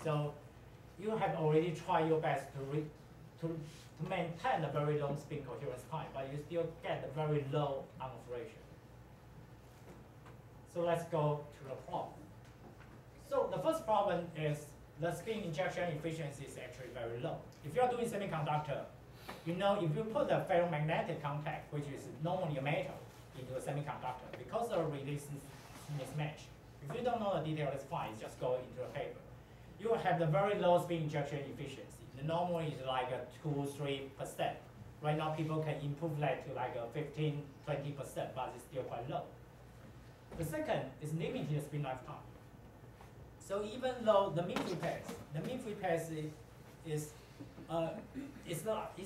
So you have already tried your best to maintain a very long spin coherence time, but you still get a very low on-off ratio. So let's go to the problem. So the first problem is the spin injection efficiency is actually very low. If you are doing semiconductor, you know if you put a ferromagnetic contact, which is normally a metal, into a semiconductor, because of resistance mismatch, if you don't know the detail, it's fine, just go into a paper. You will have the very low spin injection efficiency. The normal is like a 2–3%. Right now, people can improve that to like a 15–20%, but it's still quite low. The second is limited spin lifetime. So even though the mean-free path is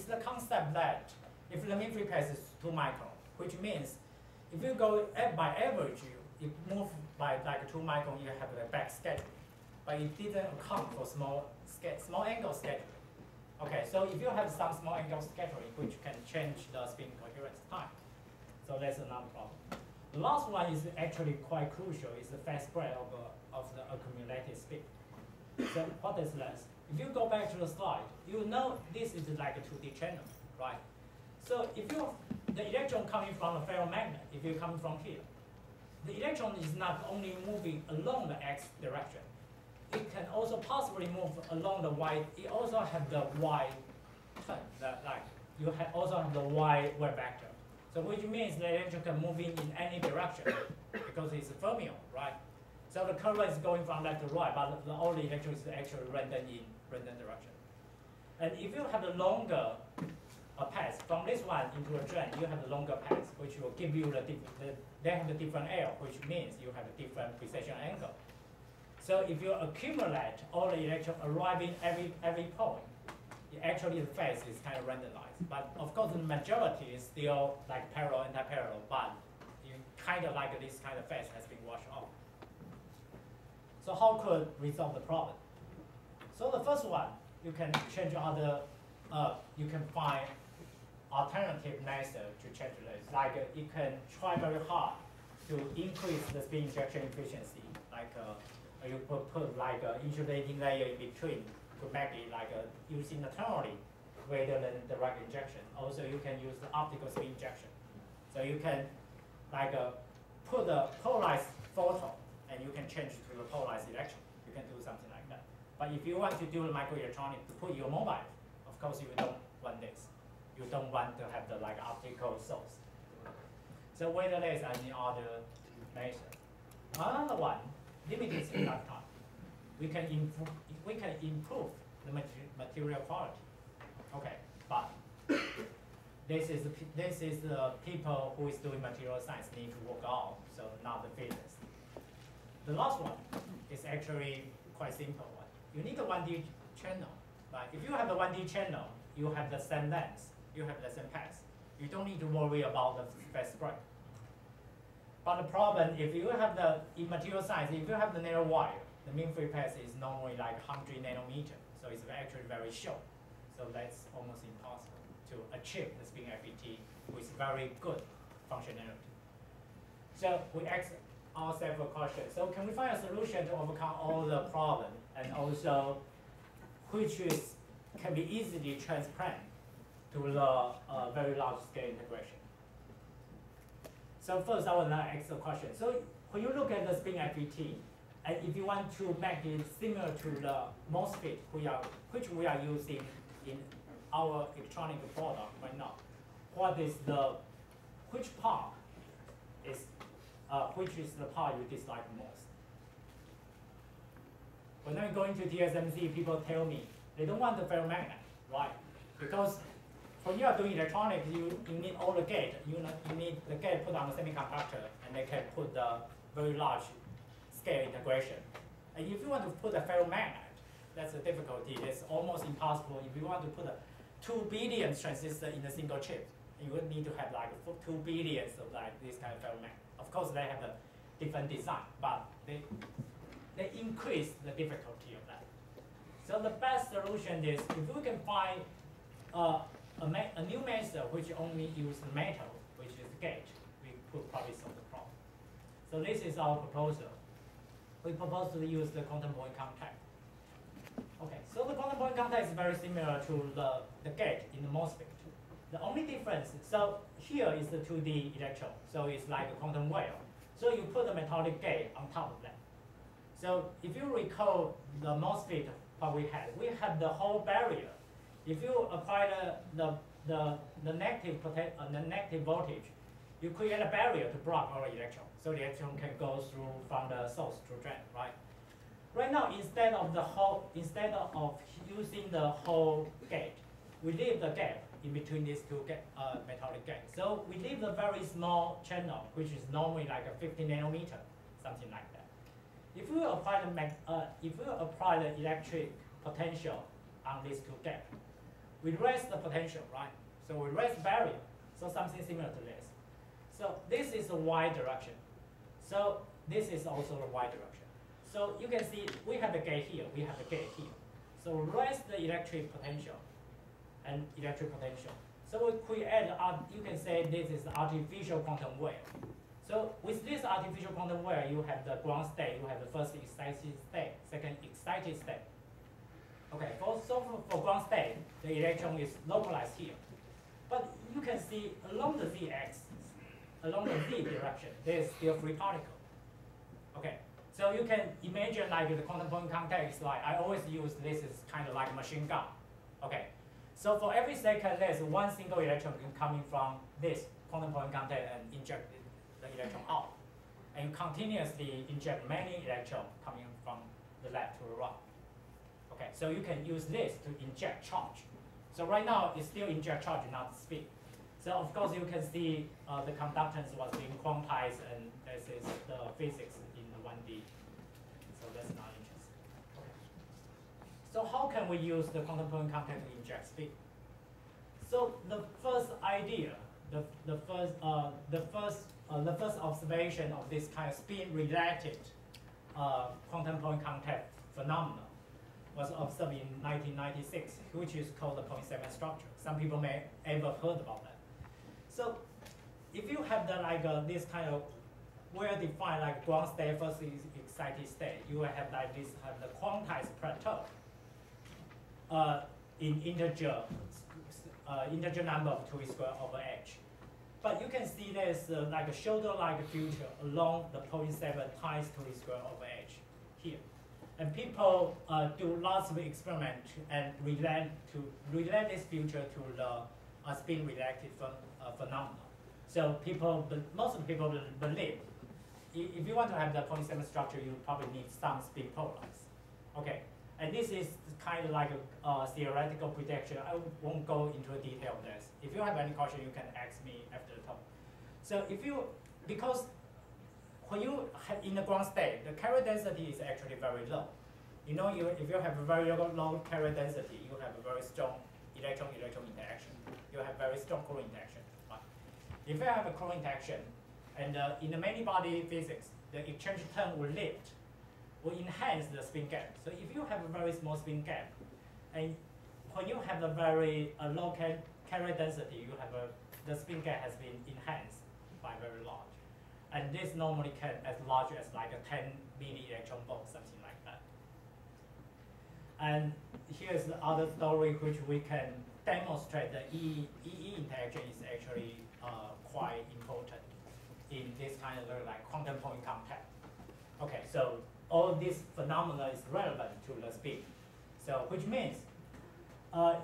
the concept that if the mean-free path is 2 micron, which means if you go by average, you move by like 2 micron, you have the back scheduling. But it didn't account for small angle scheduling. Okay, so if you have some small angle scheduling, which can change the spin coherence time, so that's another problem. The last one is actually quite crucial, is the fast spread of the accumulated spin. So what is this? If you go back to the slide, you know this is like a 2D channel, right? So if the electron coming from the ferromagnet, if you come from here, the electron is not only moving along the x direction, it can also possibly move along the y. It also have the y turn, you also have the y wave vector. So which means the electron can move in any direction because it's a fermion, right? So the curve is going from left to right, but all the electron is actually random in random direction. And if you have a longer path from this one into a drain, you have a longer path, which will give you they have a different L, which means you have a different precession angle. So if you accumulate all the electrons arriving every point, actually the phase is kind of randomized. But of course the majority is still like parallel, anti-parallel, but you kind of like this kind of phase has been washed off. So how could resolve the problem? So the first one, you can change other, you can find alternative method to change this. Like you can try very hard to increase the spin injection efficiency. Like you put like an insulating layer in between to make it like using internally rather than direct injection. Also, you can use the optical spin injection. So you can like put a polarized photon and you can change to the polarized electron. You can do something like that. But if you want to do the microelectronic to put your mobile, of course you don't want this. You don't want to have the like optical source. So whether there is any other method. Another one, limited spin lifetime. We can improve the material quality. Okay, but this is the people who is doing material science need to work out, so not the physicists. The last one is actually quite simple one. You need a 1D channel. Right? If you have a 1D channel, you have the same length, you have the same path. You don't need to worry about the phase spread. But the problem, if you have in material science, if you have the narrow wire, the mean free path is normally like 100 nanometer, so it's actually very short. So that's almost impossible to achieve the spin FET with very good functionality. So we ask ourselves a question. So can we find a solution to overcome all the problems, and also which can be easily transplanted to the very large scale integration? So first I want to ask a question. So when you look at the spin FET, and if you want to make it similar to the MOSFET which we are using in our electronic product right now, which part is the part you dislike most? When I'm going to TSMC, people tell me they don't want the ferromagnet, right? Because when you are doing electronics, you need all the gate. You need the gate put on the semiconductor, and they can put the very large scale integration. And if you want to put a ferromagnet, that's a difficulty. It's almost impossible. If you want to put a 2 billion transistor in a single chip, you would need to have like 2 billions of like this kind of ferromagnet. Of course, they have a different design, but they increase the difficulty of that. So the best solution is if we can find a new method which only uses metal, which is gate, we could probably solve the problem. So this is our proposal. We propose to use the quantum point contact. contact is very similar to the gate in the MOSFET. The only difference, so here is the 2D electron, so it's like a quantum wave. So you put the metallic gate on top of that. So if you recall the MOSFET, what we had the whole barrier. If you apply the negative voltage, you create a barrier to block our electron, so the electron can go through from the source to drain, right? Right now, instead of using the whole gate, we leave the gap in between these two metallic gates. So we leave a very small channel, which is normally like a 50 nanometer, something like that. If we apply the electric potential on these two gaps, we raise the potential, right? So we raise the barrier, so something similar to this. So this is the y direction. So this is also the y direction. So you can see we have the gate here, we have the gate here. So raise the electric potential and electric potential. So we create, you can say this is the artificial quantum wave. So with this artificial quantum wave, you have the ground state, you have the first excited state, second excited state. Okay, for ground state, the electron is localized here. But you can see along the z-axis, along the z direction, there is still free particle. Okay, so you can imagine like the quantum point contact is like, I always use this as kind of like a machine gun. Okay, so for every second, there's one single electron coming from this quantum point contact and inject the electron out. And you continuously inject many electrons coming from the left to the right. Okay, so you can use this to inject charge. So right now, it still inject charge, not speed. So of course, you can see the conductance was being quantized, and this is the physics in the 1D. So that's not interesting. Okay. So how can we use the quantum point contact to inject speed? So the first idea, the first observation of this kind of spin-related quantum point contact phenomenon was observed in 1996, which is called the 0.7 structure. Some people may ever heard about that. So if you have this kind of well-defined like ground state versus excited state, you will have like this the quantized plateau in integer number of 2 square over h. But you can see there's like a shoulder-like feature along the 0.7 times 2 square over h here. And people do lots of experiments and relate this feature to the spin-related phenomenon. So most of the people believe, if you want to have the 0.7 structure, you probably need some spin polarized. Okay, and this is kind of like a theoretical prediction. I won't go into the detail of this. If you have any question, you can ask me after the talk. So because when you have in the ground state, the carrier density is actually very low. You know, if you have a very low carrier density, you have a very strong electron-electron interaction. You have very strong Coulomb interaction. Right? If you have a Coulomb interaction, and in the many-body physics, the exchange term will lift, will enhance the spin gap. So if you have a very small spin gap, and when you have a very low carrier density, you have the spin gap has been enhanced by very large. And this normally can as large as like a 10 milli-electron volt, something like that. And here's the other story which we can demonstrate that EE interaction is actually quite important in this kind of like quantum point contact. Okay, so all this phenomena is relevant to the speed. So which means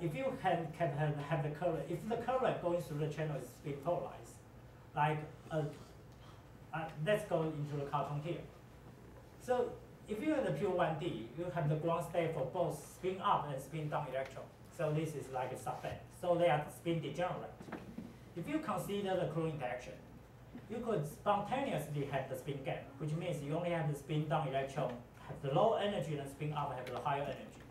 if you can have the current, if the current going through the channel is spin polarized, like let's go into the cartoon here. So if you have the pure 1D, you have the ground state for both spin up and spin down electron. So this is like a subband. So they are spin degenerate. If you consider the Coulomb interaction, you could spontaneously have the spin gap, which means you only have the spin down electron have the low energy and spin up have the higher energy.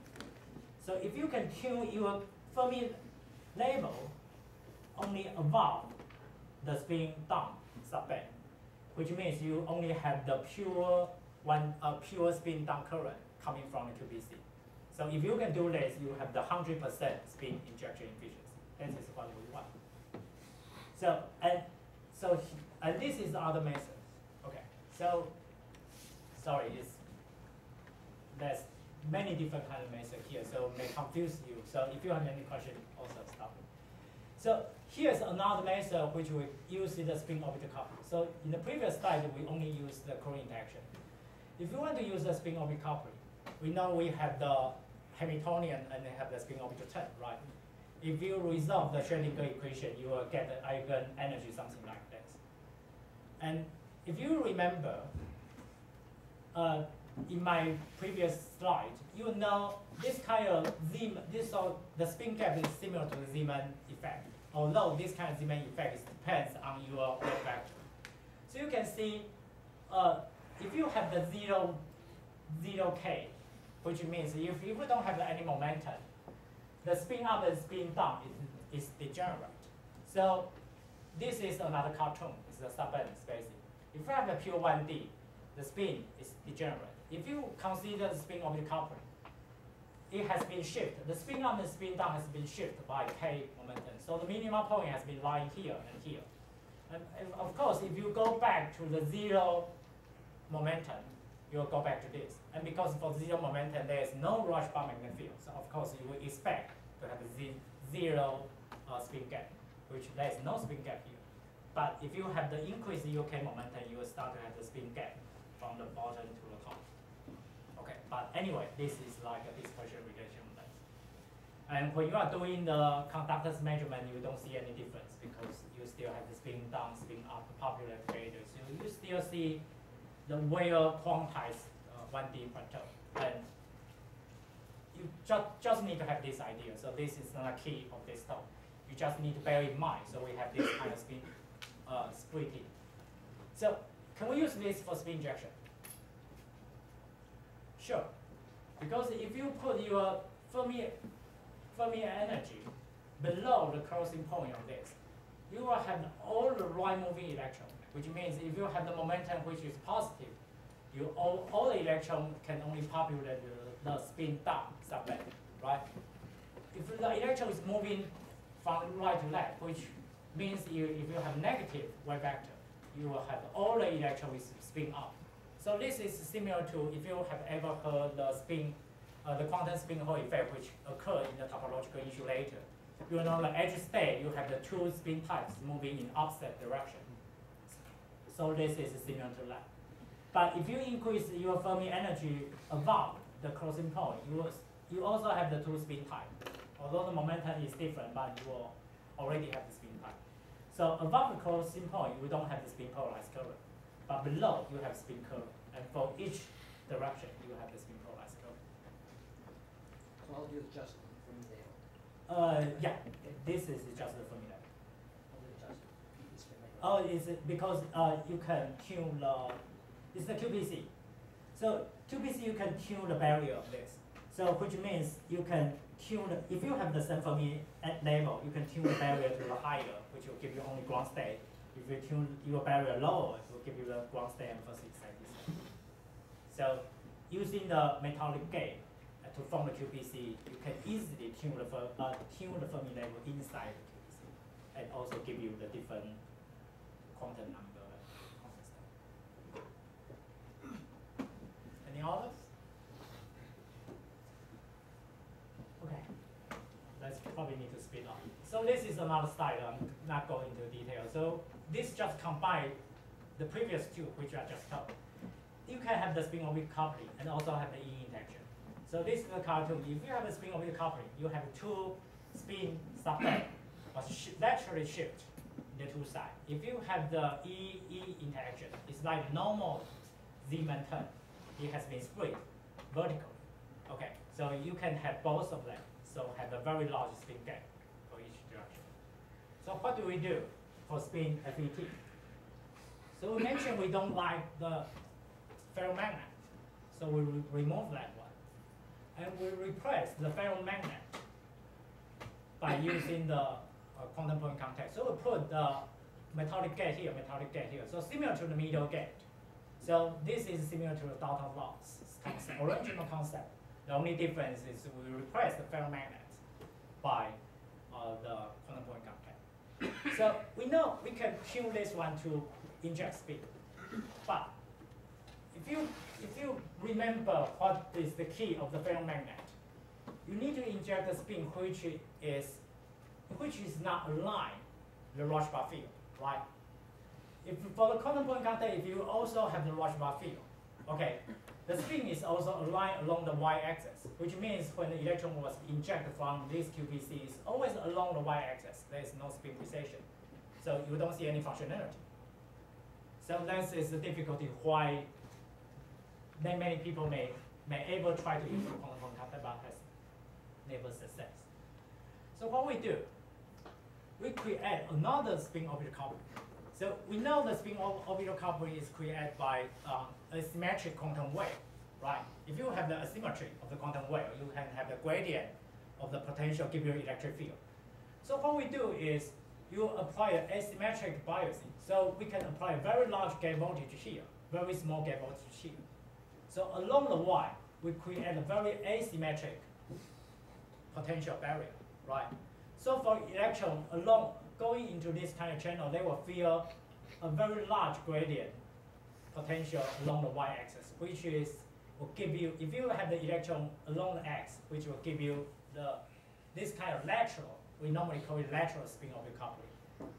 So if you can tune your Fermi level only above the spin down subband, which means you only have the pure spin down current coming from the QPC. So if you can do this, you have the 100% spin injection efficiency. That is what we want. And this is the other method. Okay. So sorry, many different kind of methods here, so may confuse you. So if you have any question, also stop me. So here's another method which we use the spin orbital coupling. So in the previous slide, we only used the Coulomb interaction. If you want to use the spin orbital coupling, we know we have the Hamiltonian and they have the spin orbital term, right? If you resolve the Schrödinger equation, you will get the eigen energy, something like this. And if you remember, in my previous slide, you know this kind of the spin gap is similar to the Zeeman effect, although this kind of Zeeman effect depends on your wave vector. So you can see, if you have the 0 k, which means if you don't have any momentum, the spin up and spin down is degenerate. So this is another cartoon. It's the subband spacing. If you have a pure 1D, the spin is degenerate. If you consider the spin orbital coupling, it has been shifted. The spin up and spin down has been shifted by k momentum. So the minimum point has been lying here and here. And of course, if you go back to the 0 momentum, you'll go back to this. And because for 0 momentum, there is no Rausch-Bar magnetic field. So of course, you would expect to have a 0 spin gap, which there is no spin gap here. But if you have the increased UK momentum, you will start to have the spin gap from the bottom to the top. Okay, but anyway, this is like a dispersion relation length. And when you are doing the conductance measurement, you don't see any difference because you still have the spin down, spin up populate failure. So you still see the well quantized 1D plateau. And you just need to have this idea. So this is the key of this talk. You just need to bear in mind. So we have this kind of spin splitting. So can we use this for spin injection? Sure. Because if you put your Fermi energy below the crossing point of this, you will have all the right moving electron, which means if you have the momentum which is positive, all the electron can only populate the spin down subband, right? If the electron is moving from right to left, which means if you have negative wave vector, you will have all the electrons spin up. So this is similar to if you have ever heard the quantum spin Hall effect, which occurs in the topological insulator. You know the edge state, you have the two spin types moving in opposite direction. So this is similar to that. But if you increase your Fermi energy above the crossing point, you also have the two spin types. Although the momentum is different, but you will already have the spin type. So above the crossing point, you don't have the spin polarized current. But below, you have spin current. And for each direction, you have the spin polarized current. So I'll do just from there. Yeah, this is just the Fermi level. I'll Oh, do just is it because you can tune it's the QPC. So QPC, you can tune the barrier of this. So which means you can tune, if you have the same Fermi level, you can tune the barrier to the higher, which will give you only ground state. If you tune your barrier lower, it will give you the ground state and first excited state. So using the metallic gate to form the QPC, you can easily tune the Fermi level inside the QPC, and also give you the different quantum number. Any others? Okay, let's probably need to speed up. So this is another slide. I'm not going into detail. So this just combines the previous two, which I just covered. You can have the spin orbital coupling and also have the E interaction. So this is the cartoon. If you have a spin orbital coupling, you have two spin subbands, but laterally shift the two sides. If you have the E interaction, it's like normal Zeeman term. It has been split vertically. Okay, so you can have both of them. So have a very large spin gap for each direction. So what do we do for spin FET? So we mentioned we don't like the ferromagnet. So we remove that one. And we replace the ferromagnet by using the quantum point contact. So we put the metallic gate here, metallic gate here. So similar to the middle gate. So this is similar to the Dalton loss concept, original concept. The only difference is we replace the ferromagnet by the quantum point contact. So we know we can tune this one to inject spin. But if if you remember what is the key of the ferromagnet, you need to inject the spin which is not aligned the Rorschach field, right? If for the quantum point contact, if you also have the Rorschach field, okay, the spin is also aligned along the y-axis, which means when the electron was injected from this QPC, it's always along the y-axis. There is no spin precession, so you don't see any functionality. So that is the difficulty why many people may ever try to use quantum point contact but has never success. So what we do, we create another spin orbital coupling. So we know the spin orbital coupling is created by a symmetric quantum wave, right? If you have the asymmetry of the quantum wave, you can have the gradient of the potential give you electric field. So what we do is you apply an asymmetric biasing. So we can apply a very large gate voltage here, very small gate voltage here. So along the Y, we create a very asymmetric potential barrier, right? So for electron along going into this kind of channel, they will feel a very large gradient potential along the y-axis, which will give you, if you have the electron along the x, which will give you this kind of lateral, we normally call it lateral spin orbital coupling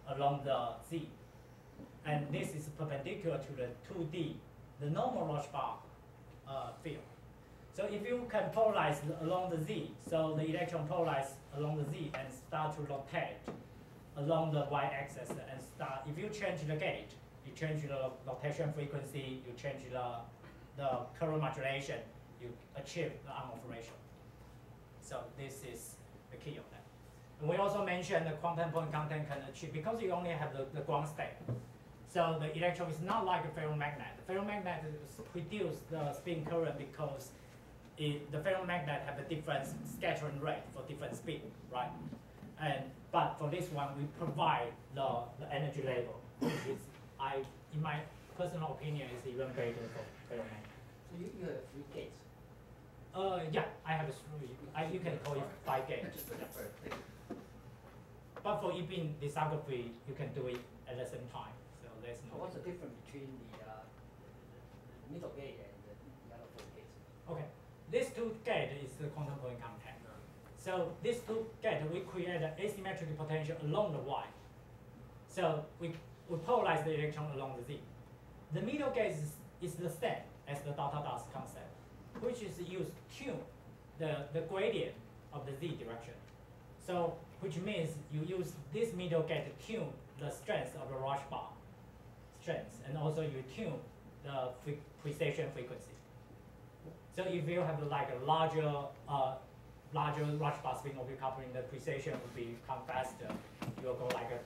along the z. And this is perpendicular to the 2D, the normal Rorschach field. So if you can polarize along the z, so the electron polarize along the z and start to rotate along the y-axis and start, if you change the gate, you change the rotation frequency, you change the current modulation, you achieve the on-off ratio. So this is the key of that. And we also mentioned the quantum point content can achieve, because you only have the ground state. So the electron is not like a ferromagnet. The ferromagnet produces the spin current because the ferromagnet have a different scattering rate for different spin, right? But for this one, we provide the energy level, which is, in my personal opinion, is even better for ferromagnet. So you have 3 gates? Yeah, I have 3. You can call it 5 gates. Yeah. But But for e-beam lithography, you can do it at the same time. So there's no. what's the difference between the middle gate and the other 4 gates? Okay, this 2 gate is the quantum point contact. So this 2 gate, we create an asymmetric potential along the Y. So we polarize the electron along the Z. The middle gate is the same as the dot concept, which is used to tune the gradient of the Z direction. So which means you use this middle gate to tune the strength of the Rorschach strength, and also you tune the precession frequency. So if you have like a larger Rorschach spin orbital coupling, the precession will become faster. You'll go like a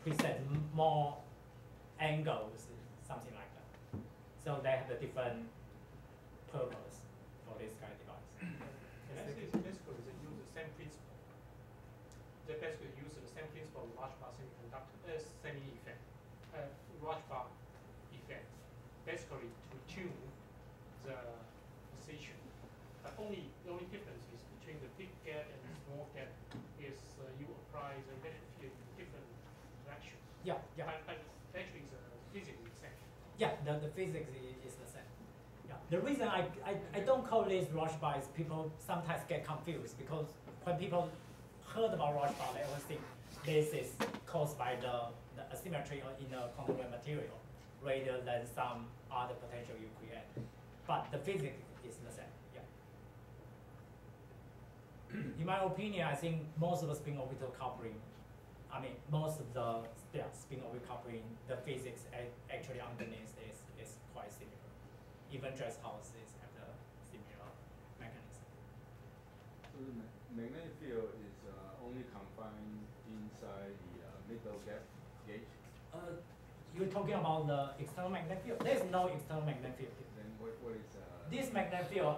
preset more angles, something like that. So they have a different purpose for this kind of device. Basically, they use the same principle. They basically use the same principle of Rorschach semiconductor, semi-effect, Rorschach effect, basically to tune the position. The only difference is between the big gap and the small gap is you apply the electric field in different directions. Yeah, yeah. But actually, the physics is the same. Yeah, the physics is the same. Yeah. The reason I don't call this Rorschach is people sometimes get confused, because when people heard about Rorschach, they always think this is caused by the asymmetry in the quantum wave material rather than some other potential you create. But the physics is the same. Yeah. In my opinion, I think most of the spin orbital coupling, most of the spin orbital coupling, the physics actually underneath is quite similar. Even dress houses have the similar mechanism. So the magnetic field is only confined inside the middle gate? You're talking about the external magnetic field. There's no external magnetic field. Then what is This magnetic field,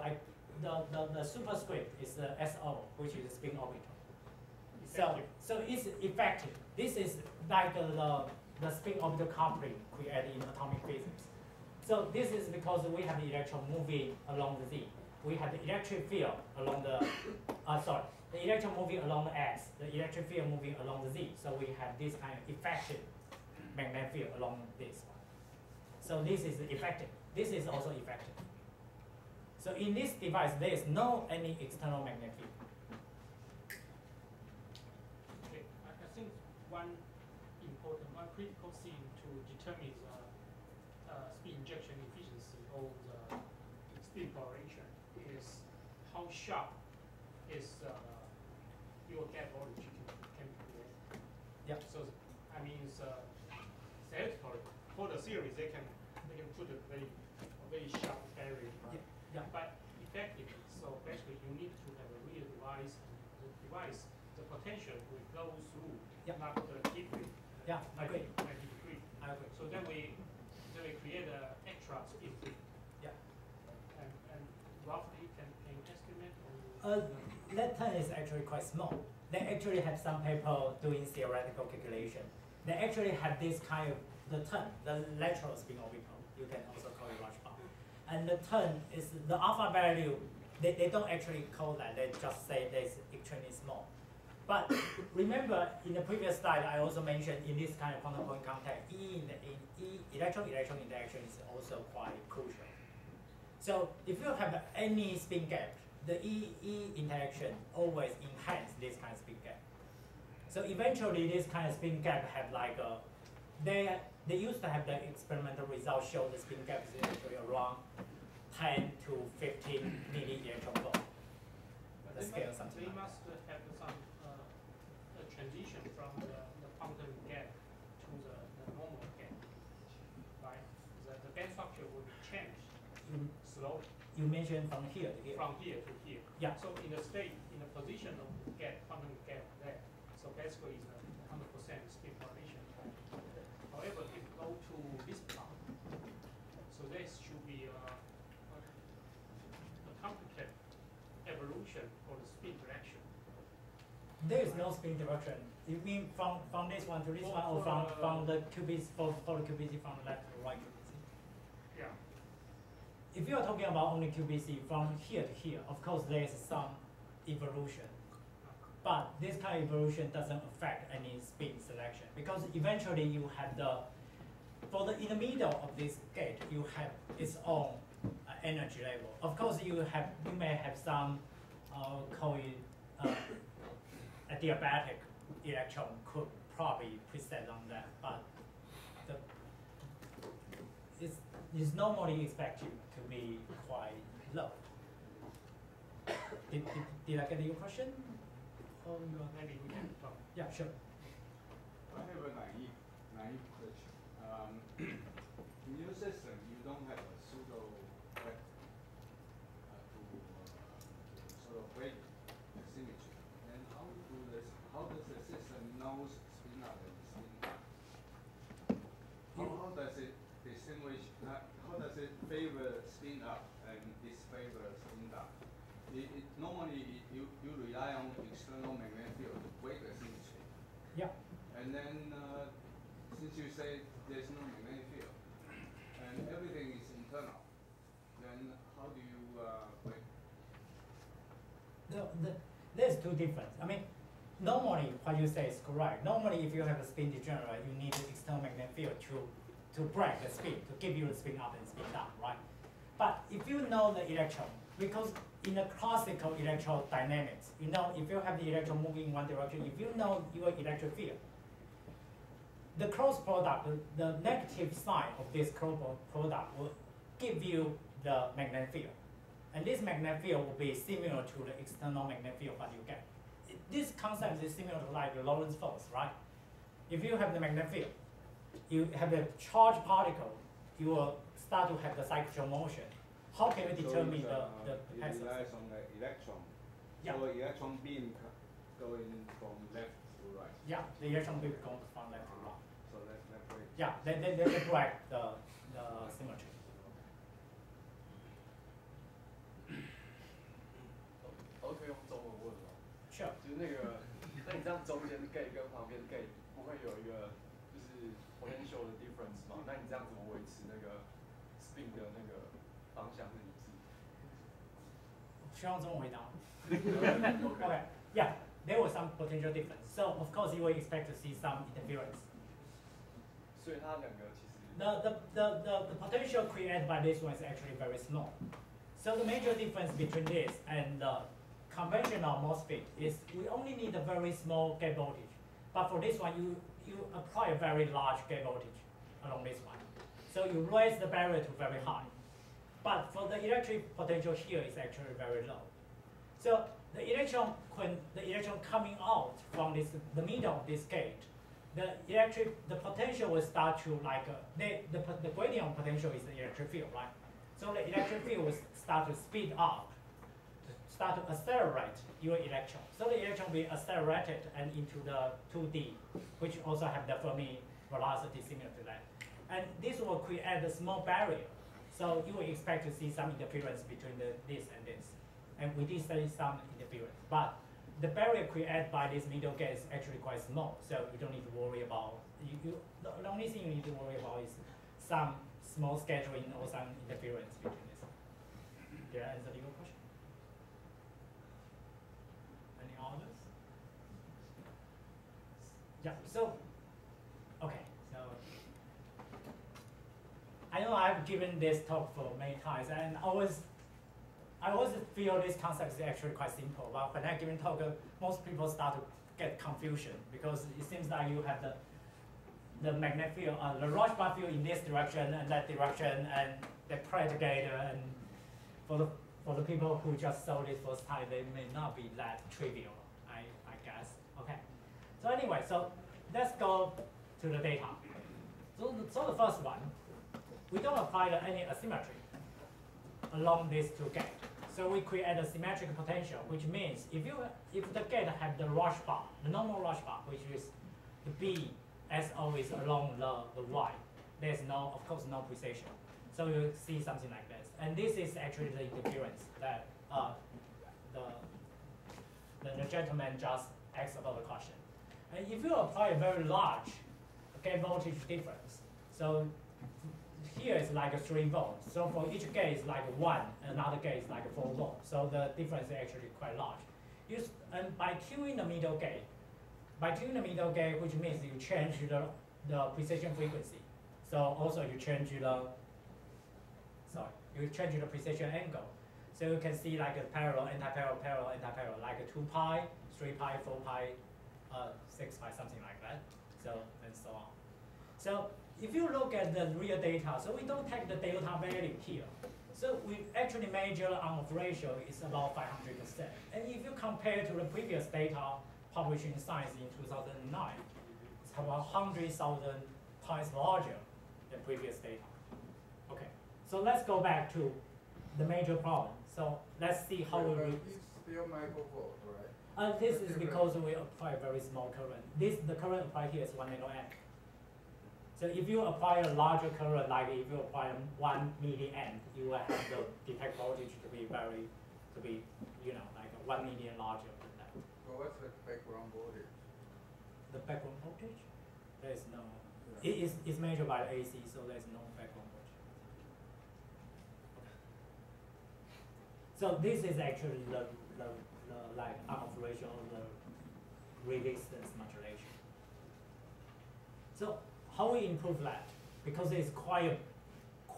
the superscript is the SO, which is spin orbital. So it's effective. This is like the spin orbital coupling created in atomic physics. So this is because we have the electron moving along the Z. We have the electric field along the, the electron moving along the X, the electric field moving along the Z. So we have this kind of effective magnetic field along this one. So this is effective. This is also effective. So in this device, there is no any external magnetic field. Okay, I think one critical thing to determine the spin injection efficiency or the spin polarization is how sharp is your gap voltage can create. Yeah. So I mean, theoretically, for the series, they can put a very sharp barrier. Right? Yeah. But effectively, so basically, you need to have a real device. And the device, the potential will go through, not the degree. Yeah, I agree. 90 degree. I agree. So then we create an extra spin field. Yeah. And roughly, can you estimate? Or that turn is actually quite small. They actually have some people doing theoretical calculation. They actually have this kind of the turn, the lateral spin orbital. You can also call it large bar. And the turn is the alpha value. They don't actually call that. They just say it's extremely small. But remember, in the previous slide, I also mentioned in this kind of quantum point contact, electron-electron interaction is also quite crucial. So if you have any spin gap, the E interaction always enhance this kind of spin gap. So eventually, this kind of spin gap have like a, they used to have the experimental results show the spin gap is actually around 10 to 15 milli-electron volt. The scale something they like must have some transition from the quantum gap to the normal gap, right? The band structure will be changed slowly. You mentioned from here to here. From here to here. Yeah. So in the position of the gap, quantum gap there, so basically it's a 100% spin polarization. However, if you go to this part, so this should be a complicated evolution for the spin direction. There is no spin direction. You mean from this one to this one, or from the QPC for the QPC from left to right QPC? Yeah. If you are talking about only QPC from here to here, of course there is some evolution. But this kind of evolution doesn't affect any spin selection because eventually you have in the middle of this gate, you have its own energy level. Of course, you may have some adiabatic electron could probably preset on that, but it's normally expected to be quite low. Did I get your question? Maybe we can talk. Yeah, sure. I have a naive question. In your system, you don't have a pseudo vector to sort of break the symmetry. And how does the system knows spin up and spin down? How does it distinguish? How does it favor spin up and disfavor spin down? Normally you rely on external magnetic field to break the symmetry. Yeah. And then since you say there's no magnetic field and everything is internal, then how do you break? There's two difference. I mean, normally what you say is correct. Normally, if you have a spin degenerate, you need the external magnetic field to break the spin, to give you the spin up and spin down, right? But if you know the electron, because in the classical electrodynamics, you know if you have the electron moving in one direction, if you know your electric field, the cross product, the negative sign of this cross product will give you the magnetic field. And this magnetic field will be similar to the external magnetic field that you get. This concept is similar to like the Lorentz force, right? If you have the magnetic field, you have a charged particle, you will start to have the cyclotron motion. How can you determine the it path? relies on the electron. Yeah. So electron beam going from left to right. Yeah, the electron will go from left to right. So that breaks. Yeah, they break the symmetry. 我可以用中文问吗？ Sure. 就是那个，那你这样中间的 gate 跟旁边的 gate 不会有一个就是 potential 的 difference 吗？那你这样怎么维持那个 spin 的那个方向是一致？需要中文回答。Okay. Yeah, there was some potential difference. So of course you will expect to see some interference. 所以它两个其实 the potential created by this one is actually very small. So the major difference between this and the conventional MOSFET is we only need a very small gate voltage. But for this one, you apply a very large gate voltage along this one. So you raise the barrier to very high. But for the electric potential here is actually very low. So the electron, when the electron coming out from the middle of this gate, the potential will start to like, the gradient potential is the electric field, right? So the electric field will start to speed up, start to accelerate your electron. So the electron will be accelerated and into the 2D, which also have the Fermi velocity similar to that. And this will create a small barrier. So you will expect to see some interference between this and this. And we did study some interference. But the barrier created by this middle gate is actually quite small. So you don't need to worry about, the only thing you need to worry about is some small scattering or some interference between this. Did I answer your question? Any others? Yeah, so, okay, so I know I've given this talk for many times, and I always feel this concept is actually quite simple, but when I give a talk, most people start to get confusion because it seems like you have the magnetic field, the LeCosPA field in this direction and that direction, and they play together. And for the people who just saw this first time, they may not be that trivial, I guess. Okay. So anyway, so let's go to the data. So the first one, we don't apply any asymmetry along these two gates. So we create a symmetric potential, which means if the gate have the LeCosPA, the normal LeCosPA, which is the B as always along the Y, there's no, of course, no precision. So you see something like this. And this is actually the interference that the gentleman just asked about the question. And if you apply a very large gate voltage difference, so here is like a 3 volts. So for each gate is like 1, another gate is like 4 volts. So the difference is actually quite large. And by tuning the middle gate, which means you change the precision frequency. So also you change the precision angle. So you can see like a parallel, anti-parallel, parallel, anti-parallel, like a 2 pi, 3 pi, 4 pi, 6 pi, something like that. So and so on. So if you look at the real data, so we don't take the delta value here. So we actually measure on-off ratio is about 500%. And if you compare to the previous data published in Science in 2009, it's about 100,000 times larger than previous data. Okay, so let's go back to the major problem. So let's see how we. It's still microvolt, right? This is because we apply very small current. The current applied here is 1 nanoamp. So if you apply a larger current, like if you apply 1 milliamp, you will have the detect voltage to be like 1 million larger than that. So what's the background voltage? The background voltage? There is no. It's measured by the AC, so there's no background voltage. Okay. So this is actually the like on-off ratio of the resistance modulation. So how we improve that? Because it's quite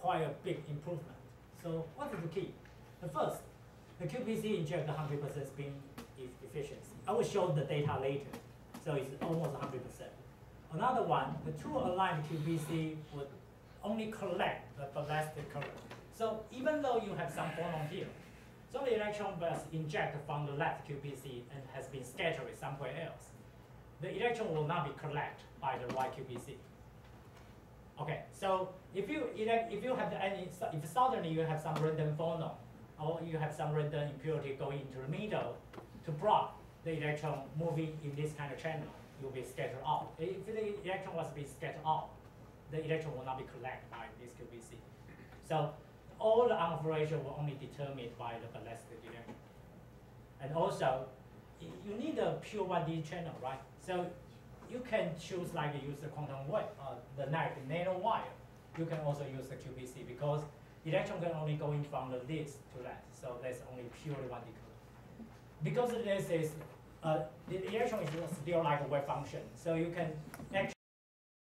a big improvement. So what is the key? The first, the QPC inject 100% spin efficiency. I will show the data later. So it's almost 100%. Another one, the two aligned QPC would only collect the ballistic current. So even though you have some phonon here, so the electron was injected from the left QPC and has been scattered somewhere else. The electron will not be collected by the right QPC. Okay, so if suddenly you have some random phonon, or you have some random impurity going into the middle to block the electron moving in this kind of channel, it will be scattered out. If the electron was being scattered out, the electron will not be collected by this QPC. So all the on-off ratio will only determined by the ballistic electron. And also, you need a pure 1D channel, right? So you can choose like use the quantum wave, the nanowire. You can also use the QPC because electron can only go in from this to that. So that's only purely 1D current. Because this is the electron is still like a wave function, so you can actually